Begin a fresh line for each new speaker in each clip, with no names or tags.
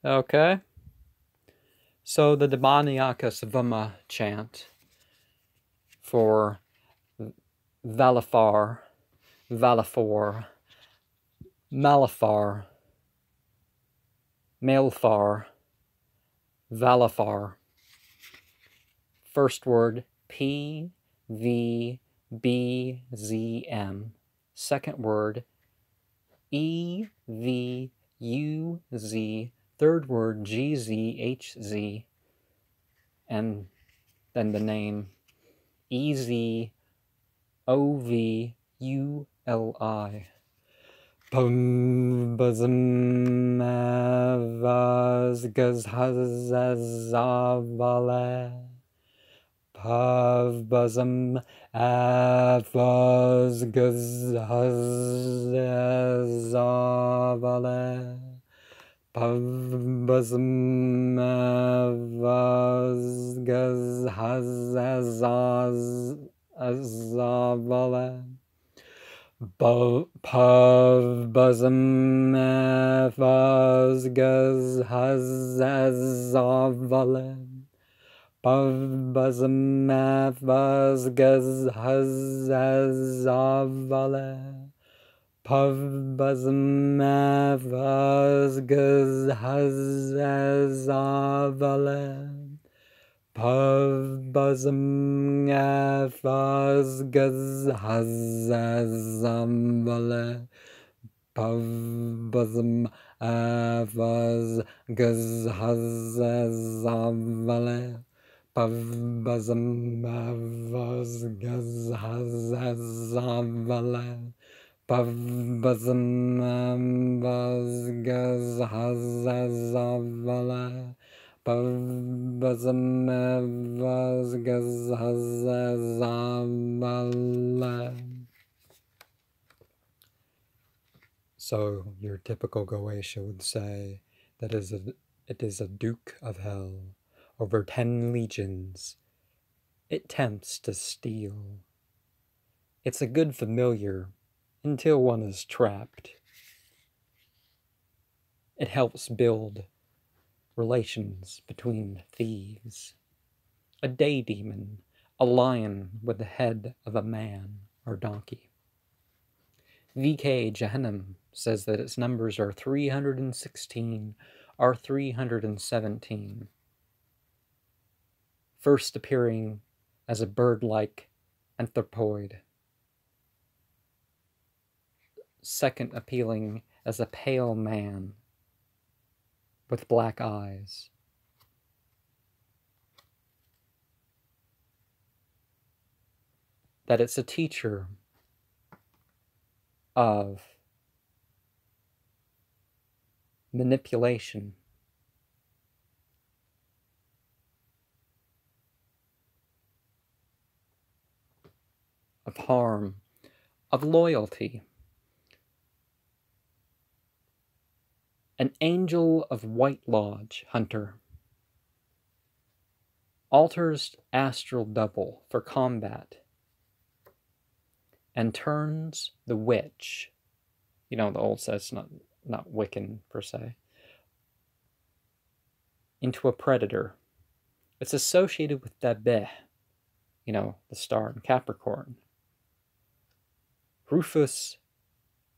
Okay. So the demoniacus vuma chant for Valafar, Valefor, Malaphar, Malephar, Valafar. First word P, V, B, Z, M. Second word E, V, U, Z. Third word G, Z, H, Z. And then the name E, Z, O, V, U, L, I. Pum bazum avaz gazhazazavala. Pav bazum avaz gazhazazavala. Pav bazum avaz gazhazazavala. Pav bazum avaz gazhazazavala. Pav bazum avaz gazhazazavala. Pav bazum avaz gazhazazavala. Pav bazum avaz gazhazazamvala. Pav bazum avaz gazhazazamvala. Pav bazum avaz gazhazazamvala. Pav bazum avaz gazhazazamvala. Pav bazum avaz gazhazazamvala. So your typical Goetia would say that it is a duke of hell, over 10 legions. It tempts to steal. It's a good familiar until one is trapped. It helps build relations between thieves. A day demon, a lion with the head of a man or donkey. VK Jahannam says that its numbers are 316 or 317. First appearing as a bird-like anthropoid. Second appealing as a pale man with black eyes. That it's a teacher of manipulation, of harm, of loyalty. An angel of White Lodge hunter. Alters astral double for combat. And turns the witch, you know, the old says not Wiccan per se, into a predator. It's associated with Dabeh, you know, the star in Capricorn. Rufus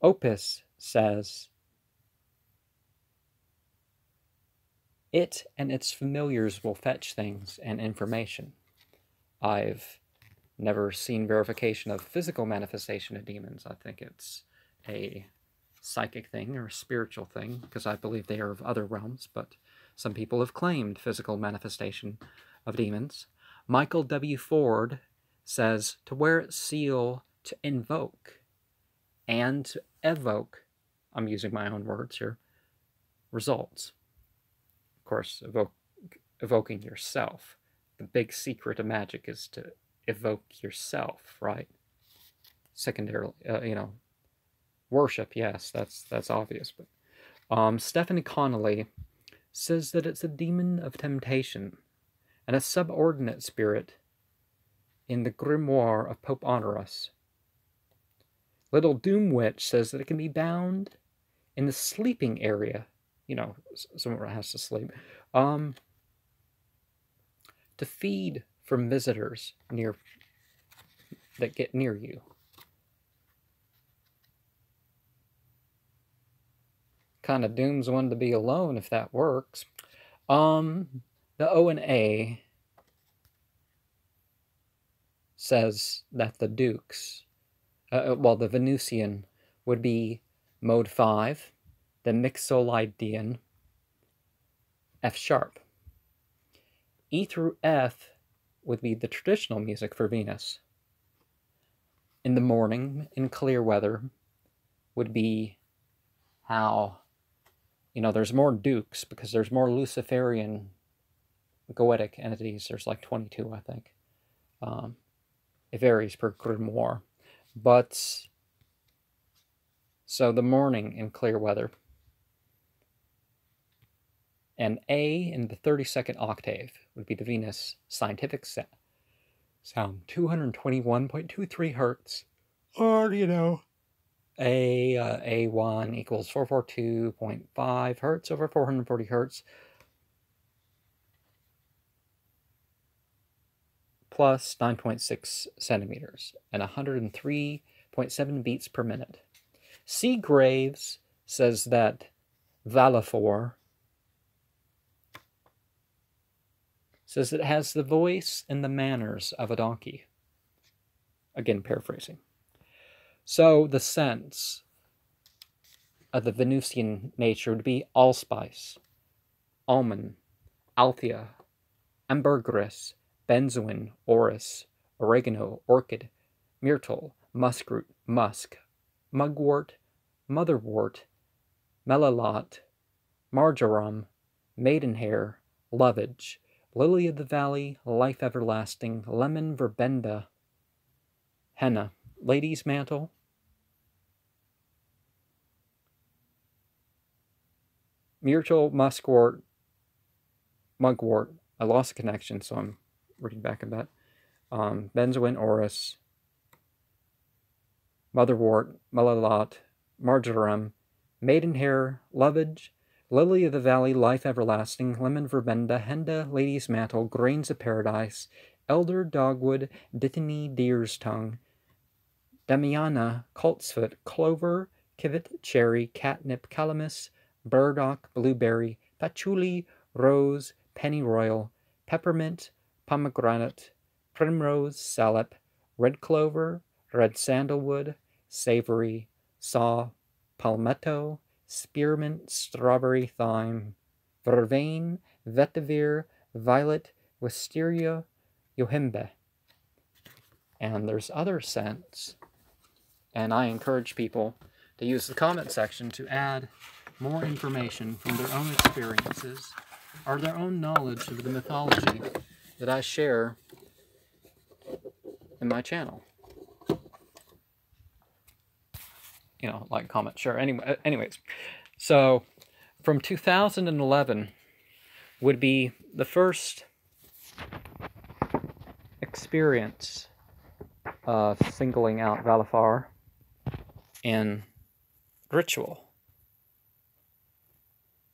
Opus says, it and its familiars will fetch things and information. I've never seen verification of physical manifestation of demons. I think it's a psychic thing or a spiritual thing, because I believe they are of other realms, but some people have claimed physical manifestation of demons. Michael W. Ford says to wear its seal to invoke and to evoke, I'm using my own words here, results. Of course, evoking yourself. The big secret of magic is to evoke yourself, right? Secondarily, worship, yes, that's obvious. But Stephanie Connolly says that it's a demon of temptation and a subordinate spirit in the grimoire of Pope Honoris. Little Doom Witch says that it can be bound in the sleeping area someone has to sleep. To feed from visitors that get near you. Kind of dooms one to be alone if that works. The O and A says that the dukes, the Venusian would be mode 5, the Mixolydian F sharp. E through F would be the traditional music for Venus. In the morning, in clear weather, would be how, there's more dukes because there's more Luciferian Goetic entities. There's like 22, I think. It varies per grimoire. But, so the morning in clear weather. And A in the 32nd octave would be the Venus scientific sound, 221.23 hertz. Or, A1 equals 442.5 hertz over 440 hertz. Plus 9.6 centimeters and 103.7 beats per minute. C. Graves says that Valefor says it has the voice and the manners of a donkey. Again, paraphrasing. So the sense of the Venusian nature would be allspice, almond, althea, ambergris, benzoin, orris, oregano, orchid, myrtle, muskroot, musk, mugwort, motherwort, melilot, marjoram, maidenhair, lovage, lily of the valley, life everlasting, lemon verbena, henna, lady's mantle, myrtle, muskwort, mugwort. I lost a connection, so I'm reading back a bit. Benzoin, orris, motherwort, melilot, marjoram, maidenhair, lovage, lily of the valley, life everlasting, lemon verbena, henna, lady's mantle, grains of paradise, elder, dogwood, dittany, deer's tongue, damiana, coltsfoot, clover, civet, cherry, catnip, calamus, burdock, blueberry, patchouli, rose, pennyroyal, peppermint, pomegranate, primrose, salep, red clover, red sandalwood, savory, saw, palmetto, spearmint, strawberry, thyme, vervain, vetiver, violet, wisteria, yohimbe. And there's other scents. And I encourage people to use the comment section to add more information from their own experiences or their own knowledge of the mythology that I share in my channel. Like, comment, share. Anyways, so from 2011 would be the first experience of singling out Valafar in ritual.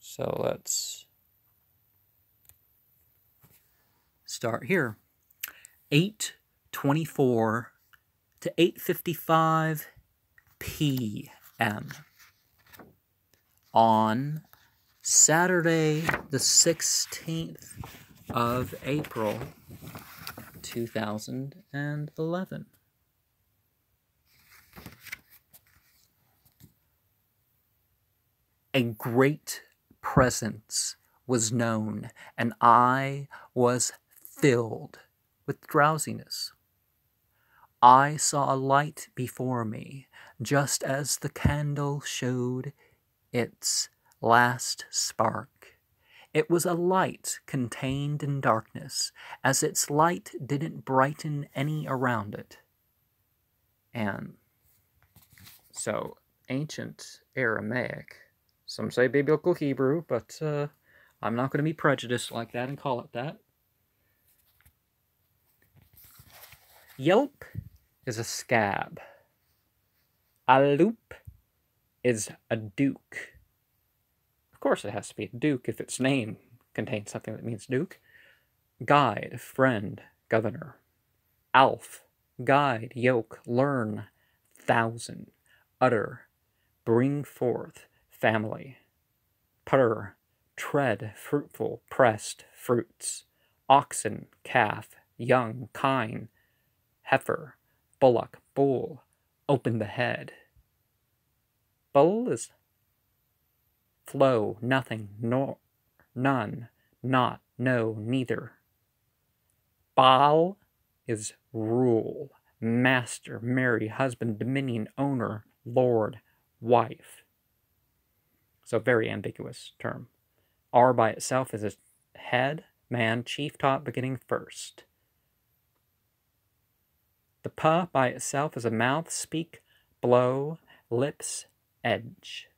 So let's start here. 8:24 to 8:55 p.m. on Saturday, the 16th of April, 2011. A great presence was known, and I was filled with drowsiness. I saw a light before me, just as the candle showed its last spark. It was a light contained in darkness, as its light didn't brighten any around it. And so, ancient Aramaic, some say biblical Hebrew, but I'm not going to be prejudiced like that and call it that. Yelp is a scab. A loop is a duke. course it has to be Duke if its name contains something that means Duke. Guide, friend, governor. Alf, guide, yoke, learn, thousand, utter, bring forth, family. Purr, tread, fruitful, pressed, fruits. Oxen, calf, young, kine, heifer, bullock, bull, open the head. Bull is flow, nothing, nor, none, not, no, neither. Baal is rule, master, marry, husband, dominion, owner, lord, wife. So very ambiguous term. R by itself is a head, man, chief, top, beginning, first. The P by itself is a mouth, speak, blow, lips, edge.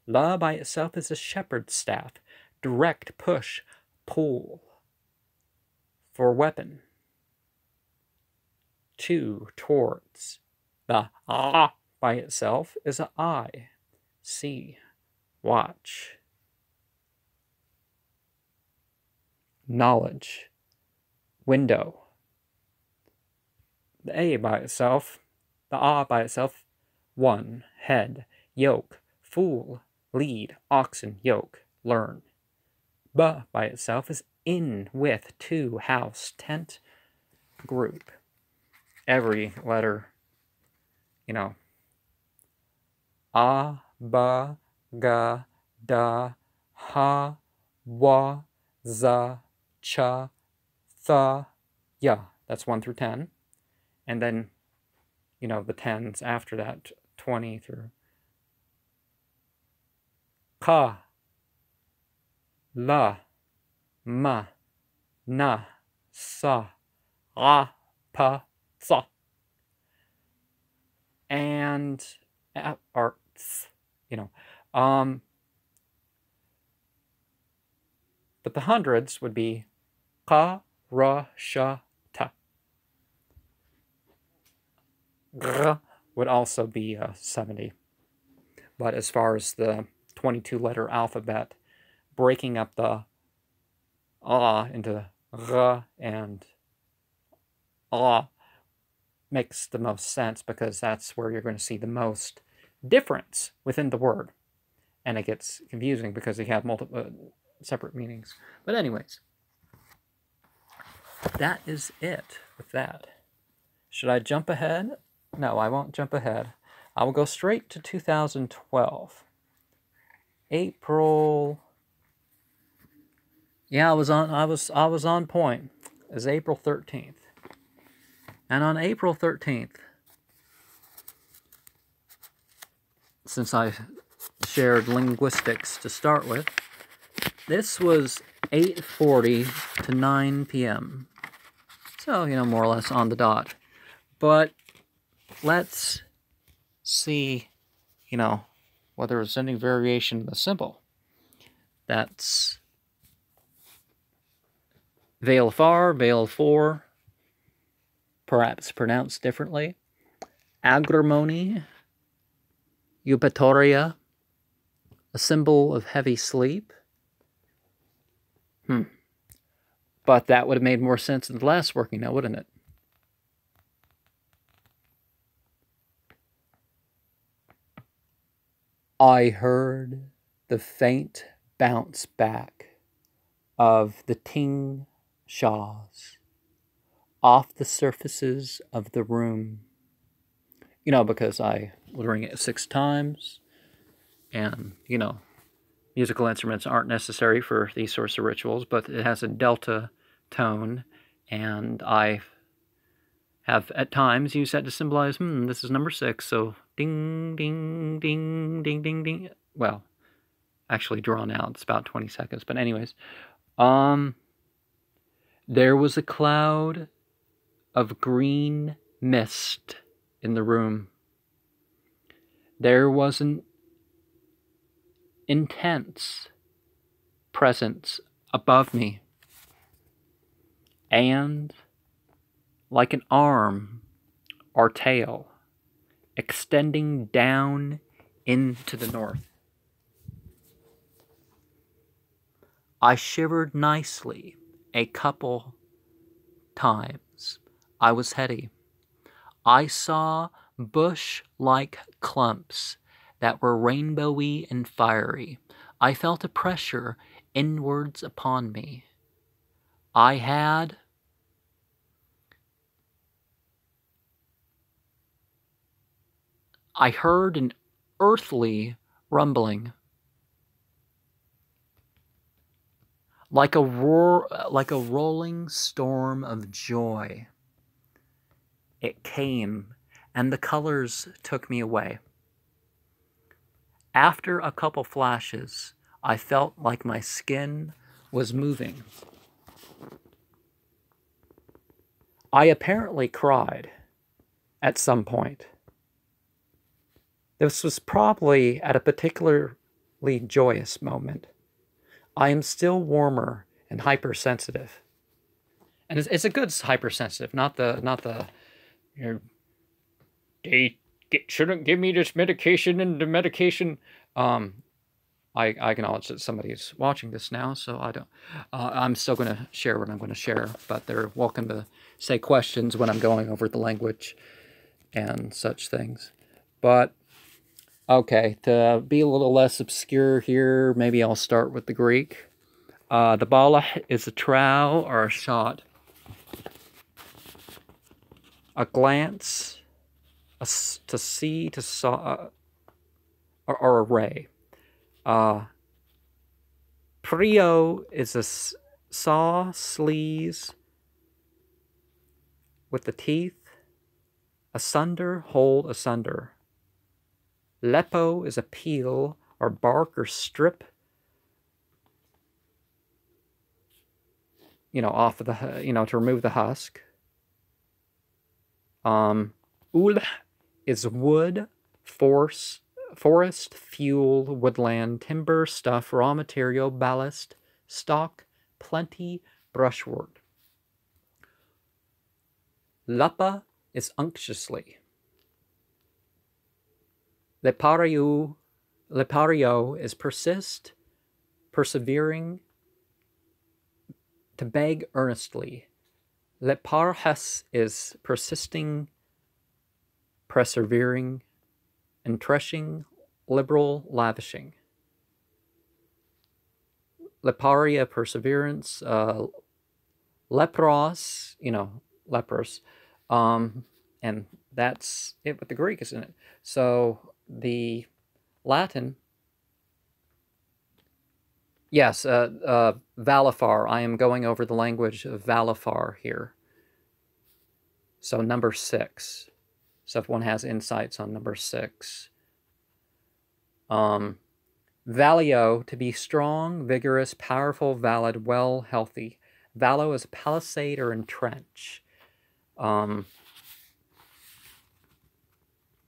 La by itself is a shepherd's staff, direct, push, pull. For weapon. To, towards. The ah by itself is an eye, see, watch. Knowledge, window. The A by itself, the ah by itself, one, head, yoke, fool, lead, oxen, yoke, learn. B by itself is in, with, to, house, tent, group. Every letter, A, B, G, D, H, W, Z, Ch, Th, Ya. That's 1 through 10. And then, the 10s after that, 20 through Ka, La, Ma, Na, Sa, Ra, Pa, Sa. And, or, but the hundreds would be Ka, Ra, Sha, Ta. Gr would also be 70. But as far as the 22-letter alphabet, breaking up the A into R and A makes the most sense because that's where you're going to see the most difference within the word. And it gets confusing because they have multiple separate meanings. But anyways, that is it with that. Should I jump ahead? No, I won't jump ahead. I will go straight to 2012. April. Yeah, I was on point. It was April 13th. And on April 13th, since I shared linguistics to start with, this was 8:40 to 9 p.m. So, more or less on the dot. But let's see, whether there's any variation in the symbol. That's Valafar, Valefor, perhaps pronounced differently. Agrimony, Eupatoria, a symbol of heavy sleep. But that would have made more sense in the last working now, wouldn't it? I heard the faint bounce back of the ting shaws off the surfaces of the room. Because I would ring it 6 times, and, musical instruments aren't necessary for these sorts of rituals, but it has a delta tone, and I have at times used that to symbolize, this is number 6, so ding, ding, ding, ding, ding, ding. Well, actually drawn out, it's about 20 seconds, but anyways. There was a cloud of green mist in the room. There was an intense presence above me. And, like an arm or tail, extending down into the north. I shivered nicely a couple times. I was heady. I saw bush-like clumps that were rainbowy and fiery. I felt a pressure inwards upon me. I heard an earthly rumbling, like a roar, like a rolling storm of joy. It came, and the colors took me away. After a couple flashes, I felt like my skin was moving. I apparently cried at some point. This was probably at a particularly joyous moment. I am still warmer and hypersensitive. And it's a good hypersensitive, not the they shouldn't give me this medication and the medication. I acknowledge that somebody's watching this now, so I don't. I'm still going to share what I'm going to share, but they're welcome to say questions when I'm going over the language and such things. But okay, to be a little less obscure here, maybe I'll start with the Greek. The bala is a trowel or a shot. A glance, to see, to saw, or a ray. Prio is a saw, sleaze with the teeth. Asunder, hold asunder. Lepo is a peel or bark or strip, off of the, to remove the husk. Ul is wood, forest, fuel, woodland, timber, stuff, raw material, ballast, stock, plenty, brushwood. Lapa is unctuously. Lepario is persist, persevering, to beg earnestly. Leparhes is persisting, persevering, entrenched, liberal, lavishing. Leparia, perseverance. Lepros, lepers. And that's it with the Greek, isn't it? So the Latin, yes, Valafar. I am going over the language of Valafar here. So number 6. So if one has insights on number 6. Valio, to be strong, vigorous, powerful, valid, well, healthy. Valo is a palisade or entrench.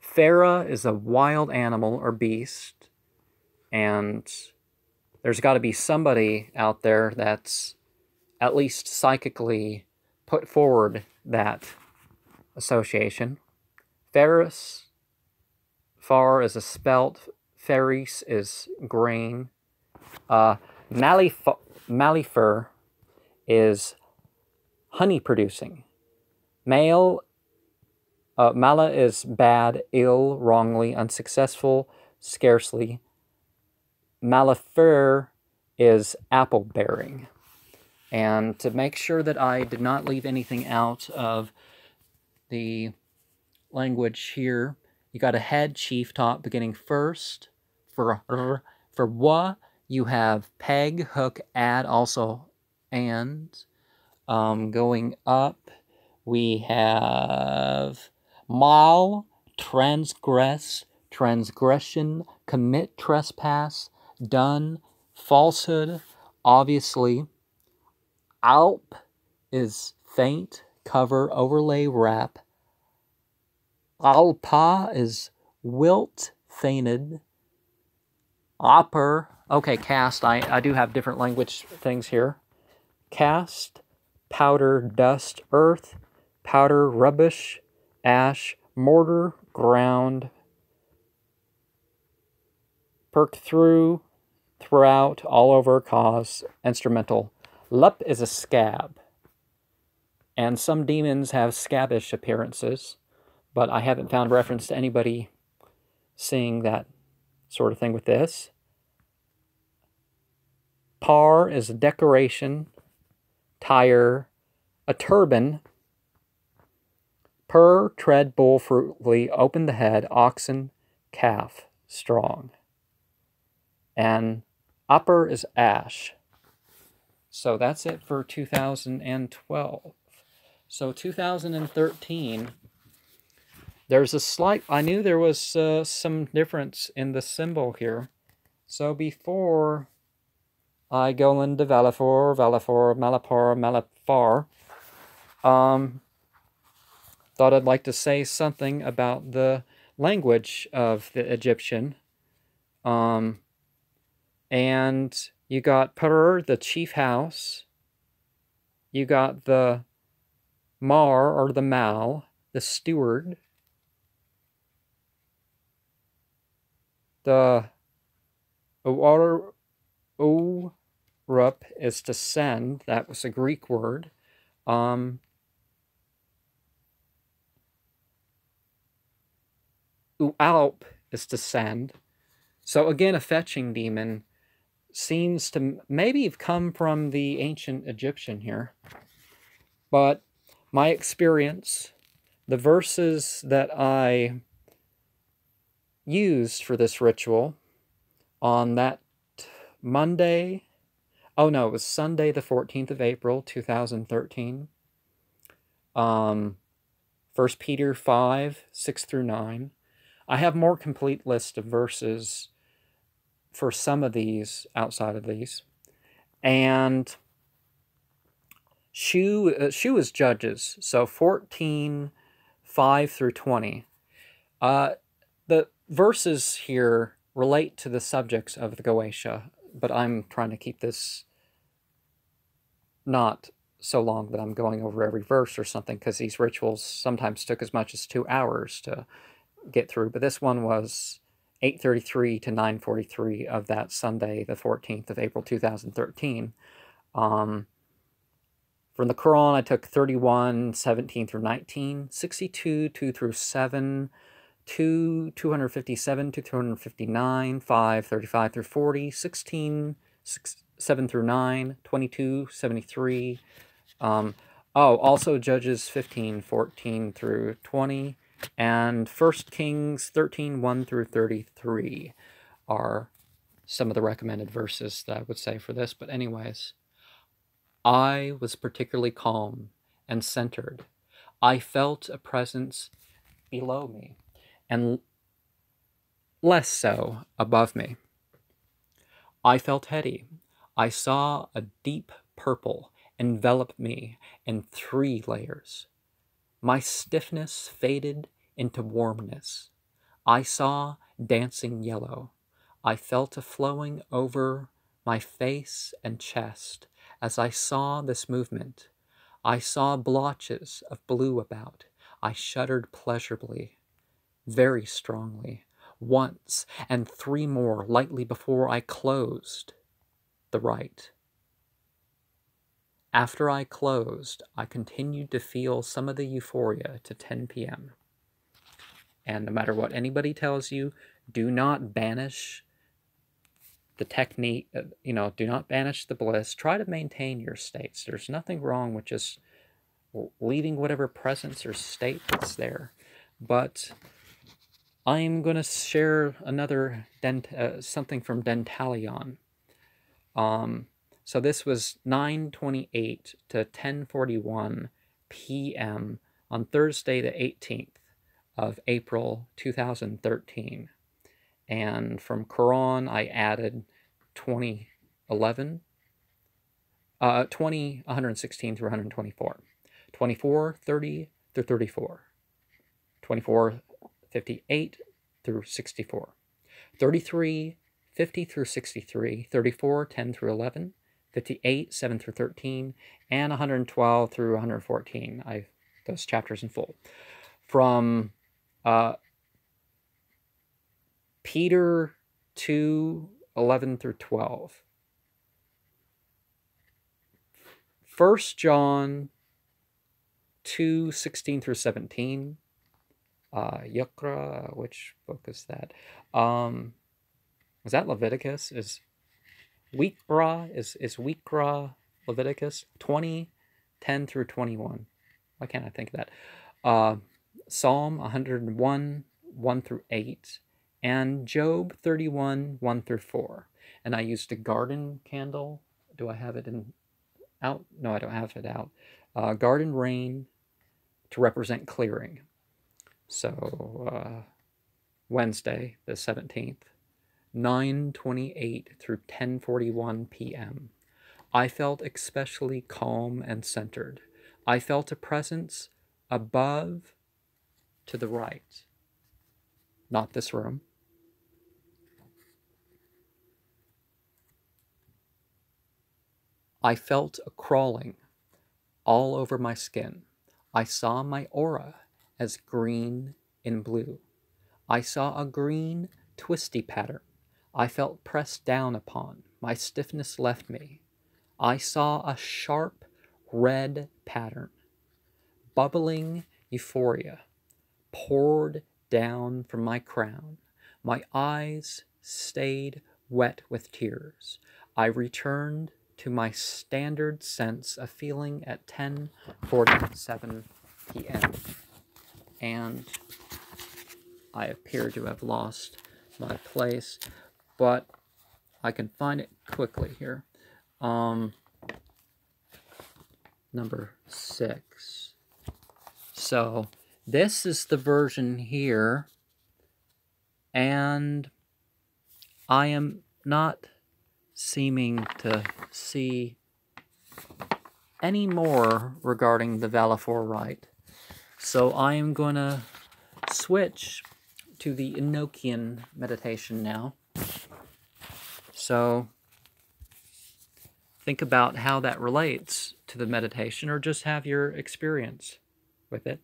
Fera is a wild animal or beast. And there's got to be somebody out there that's at least psychically put forward that association. Ferris, far is a spelt. Ferris is grain. Malephar is honey producing. Mala is bad, ill, wrongly, unsuccessful, scarcely. Malaphar is apple bearing. And to make sure that I did not leave anything out of the language here, you got a head, chief, top, beginning first. For wa, you have peg, hook, add, also and. Going up, we have mal, transgress, transgression, commit, trespass, done, falsehood, obviously. Alp is faint, cover, overlay, wrap. Alpa is wilt, fainted. Opper, okay, cast. I do have different language things here. Cast, powder, dust, earth, powder, rubbish, ash, mortar, ground. Perk through, throughout, all over, cause, instrumental. Lup is a scab. And some demons have scabbish appearances, but I haven't found reference to anybody seeing that sort of thing with this. Par is a decoration, tire, a turban. Per, tread, bull, fruitfully, open the head, oxen, calf, strong. And upper is ash. So that's it for 2012. So 2013, there's a slight, I knew there was some difference in the symbol here. So before I go into Valefor, Malaphar, thought I'd like to say something about the language of the Egyptian. And you got Per, the chief house. You got the Mar, or the Mal, the steward. The Urup is to send. That was a Greek word. Ualp is to send. So again, a fetching demon seems to maybe have come from the ancient Egyptian here. But my experience, the verses that I used for this ritual on that Monday, oh no, it was Sunday the 14th of April, 2013. 1 Peter 5, 6 through 9. I have more complete list of verses for some of these outside of these. And Shu is Judges, so 14, 5 through 20. The verses here relate to the subjects of the Goetia, but I'm trying to keep this not so long that I'm going over every verse or something, because these rituals sometimes took as much as 2 hours to get through. But this one was 8:33 to 9:43 of that Sunday, the 14th of April, 2013. From the Quran, I took 31, 17 through 19, 62, 2 through 7, 2, 257 to 259, 5, 35 through 40, 16, 7 through 9, 22, 73. Also Judges 15, 14 through 20, and 1 Kings 13, 1 through 33 are some of the recommended verses that I would say for this. But anyways, I was particularly calm and centered. I felt a presence below me, and less so above me. I felt heady. I saw a deep purple envelop me in 3 layers. My stiffness faded into warmness. I saw dancing yellow. I felt a flowing over my face and chest as I saw this movement. I saw blotches of blue about. I shuddered pleasurably, very strongly, once and 3 more lightly before I closed the right. After I closed, I continued to feel some of the euphoria to 10 p.m. And no matter what anybody tells you, do not banish the technique, do not banish the bliss. Try to maintain your states. There's nothing wrong with just leaving whatever presence or state that's there. But I'm going to share another something from Dentalion. So this was 9:28 to 10:41 p.m. on Thursday the 18th of April 2013. And from Quran, I added 116 through 124, 24, 30 through 34, 24, 58 through 64, 33, 50 through 63, 34, 10 through 11, 58, 7 through 13, and 112 through 114. Those chapters in full. From Peter 2, 11 through 12. 1 John 2, 16 through 17. Yukra, which book is that? Is that Leviticus? Is Wikra Leviticus? 20, 10 through 21. Why can't I think of that? Psalm 101, 1 through 8. And Job 31, 1 through 4. And I used a garden candle. Do I have it out? No, I don't have it out. Garden rain to represent clearing. So Wednesday, the 17th, 9:28 through 10:41 p.m. I felt especially calm and centered. I felt a presence above to the right. Not this room. I felt a crawling all over my skin. I saw my aura as green and blue. I saw a green, twisty pattern. I felt pressed down upon. My stiffness left me. I saw a sharp, red pattern. Bubbling euphoria poured down from my crown. My eyes stayed wet with tears. I returned to my standard sense of feeling at 10:47 p.m. And I appear to have lost my place, but I can find it quickly here. Number 6. So this is the version here, and I am not seeming to see any more regarding the Valefor rite. So I am going to switch to the Enochian meditation now. So think about how that relates to the meditation, or just have your experience with it.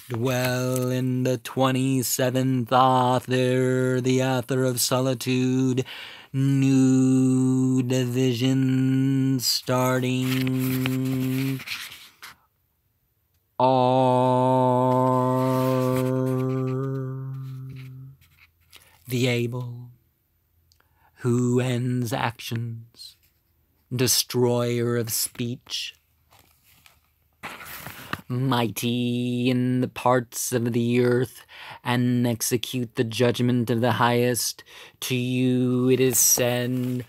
Dwell in the 27th Aethyr, the Aethyr of solitude, new division starting. The able, who ends actions, destroyer of speech, mighty in the parts of the earth, and execute the judgment of the highest. To you it is said,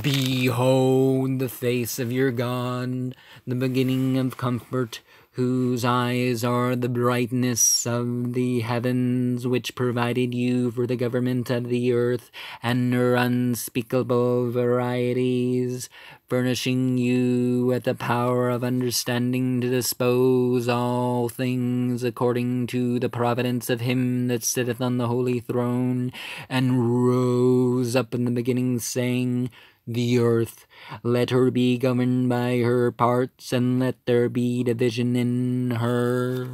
behold the face of your God, the beginning of comfort, whose eyes are the brightness of the heavens, which provided you for the government of the earth, and her unspeakable varieties, furnishing you with the power of understanding to dispose all things according to the providence of him that sitteth on the holy throne, and rose up in the beginning, saying,
the earth. Let her be governed by her parts, and let there be division in her.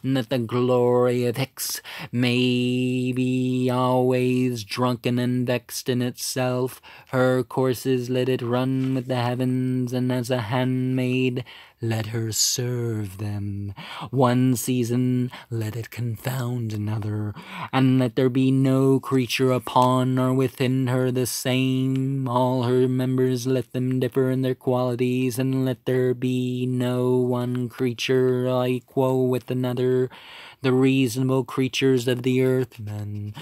And that the glory of Hicks may be always drunken and vexed in itself. Her courses let it run with the heavens, and as a handmaid let her serve them. One season let it confound another, and let there be no creature upon or within her the same. All her members let them differ in their qualities, and let there be no one creature equal with another. The reasonable creatures of the earth, men,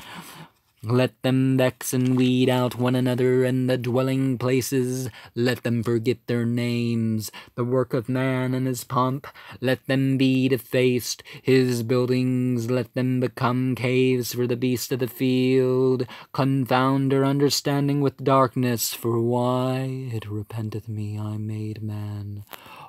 let them vex and weed out one another, and the dwelling places, let them forget their names. The work of man and his pomp, let them be defaced. His buildings, let them become caves for the beast of the field. Confound her understanding with darkness, for why it repenteth me I made man.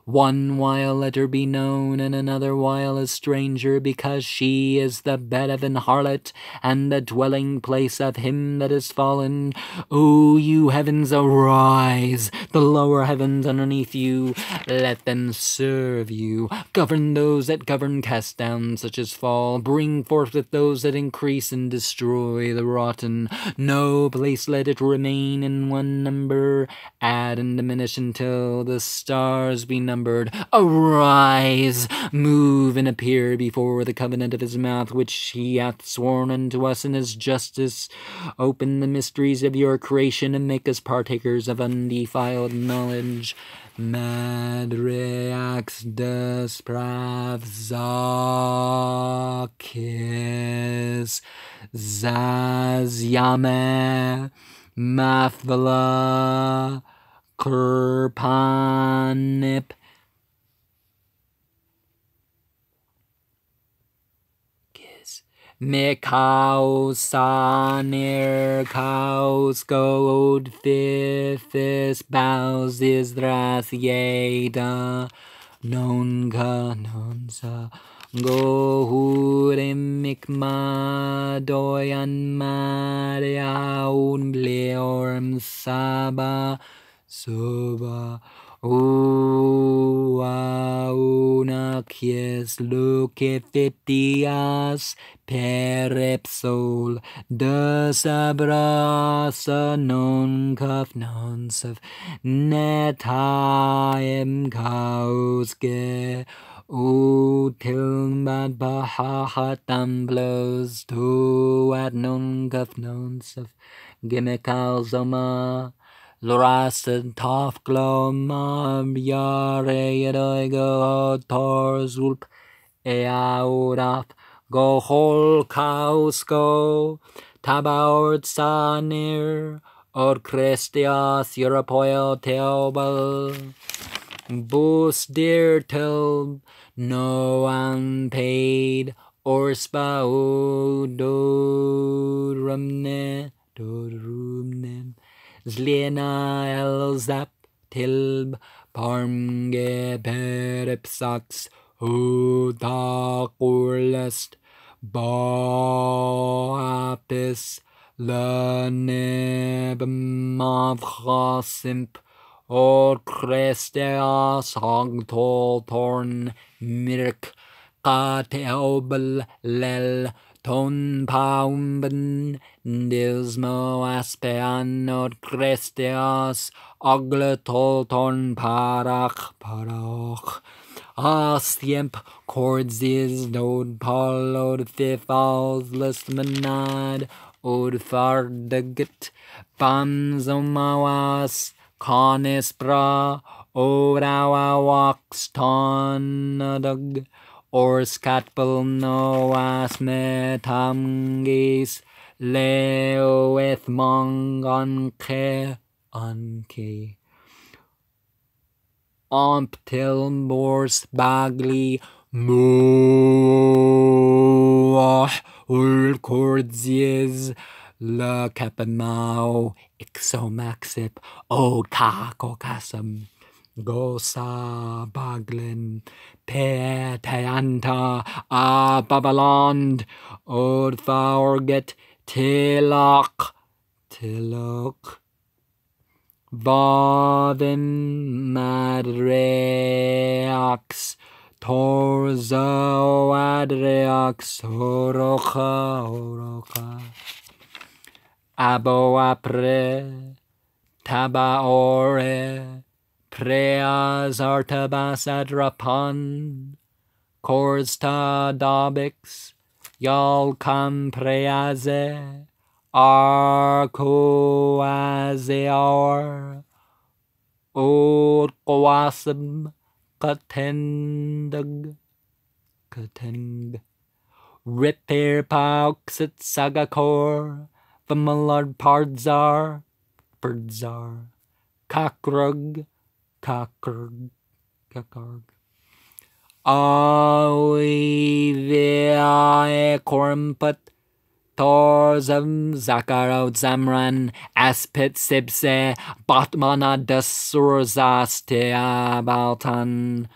One while let her be known, and another while a stranger, because she is the bed of an harlot, and the dwelling place of him that is fallen. O you heavens, arise! The lower heavens underneath you, let them serve you. Govern those that govern, cast down such as fall. Bring forth with those that increase, and destroy the rotten. No place let it remain in one number. Add and diminish until the stars be numbered. Arise, move and appear before the covenant of his mouth, which he hath sworn unto us in his justice. Open the mysteries of your creation, and make us partakers of undefiled knowledge. Madreax despravzakis zazyame mafvala Kurpanip Mikausanir Kauscode Fifis Bows Isdras Yeda Nonka Nonsa Gohurim Mikma Doyan Mariaun Bleorm Saba Soba Uaunakies Lucifitias Peripsol Desabrasa non kaf nonsaf Netaim Kauske Utilmad Bahahatam blows to at non kaf nonsaf Gimikal Zoma Lorasted tof glomam yare yedoigo torzulp eauraf go hol kausko tabaord sanir or crestias europoil teobal bus dear till no unpaid or spaudorumne dorumne Zlena elzap tilb parmge peripsax udakurlest boapis lenebmavchasimp or cresteas hogtol torn mirk kateobel lel ton paumben dismo aspeanot cresteas ogletol ton parach Astiemp chords is dod polod fifals listmanad od fardaget banzomawas Conisbra Orawawax Tonadug or Scatbel Noas Metamgis Leoeth Mongonke Anke Omptil Mors Bagli Moah Ulcordzies La Capamau Ixomaxip Od Kakokasam Gosa Baglin Peteanta A Babalond Od Faorget Tilak tilok. Vavim madreax torzo adreax orocha. Abo apre tabaore preas artabas adrapon corsta dabix yal cam preaze arcoazeor od quasum katend repair pauxit sagakor Vamalard pardzar kakrug Aviae kormput Torzam Zakarot Zamran Aspit Sibse Batmana Dasurzastia Baltan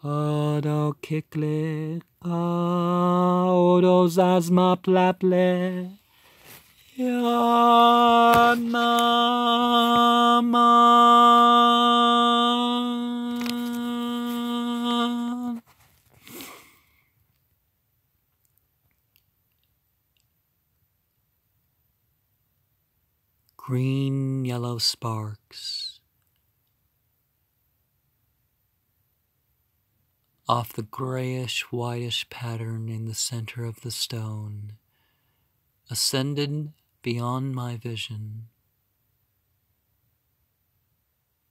Odo Kikle Odo Zazma Plaple Yanama. Green yellow sparks off the grayish whitish pattern in the center of the stone ascended beyond my vision.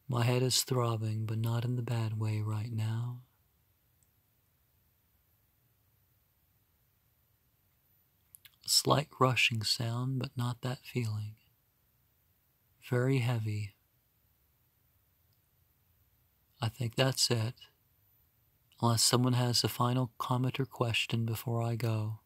My head is throbbing, but not in the bad way right now. A slight rushing sound, but not that feeling. Very heavy. I think that's it. Unless someone has a final comment or question before I go.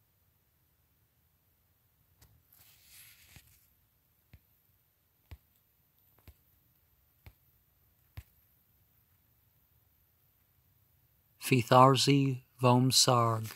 Fitharzi Vom Sarg.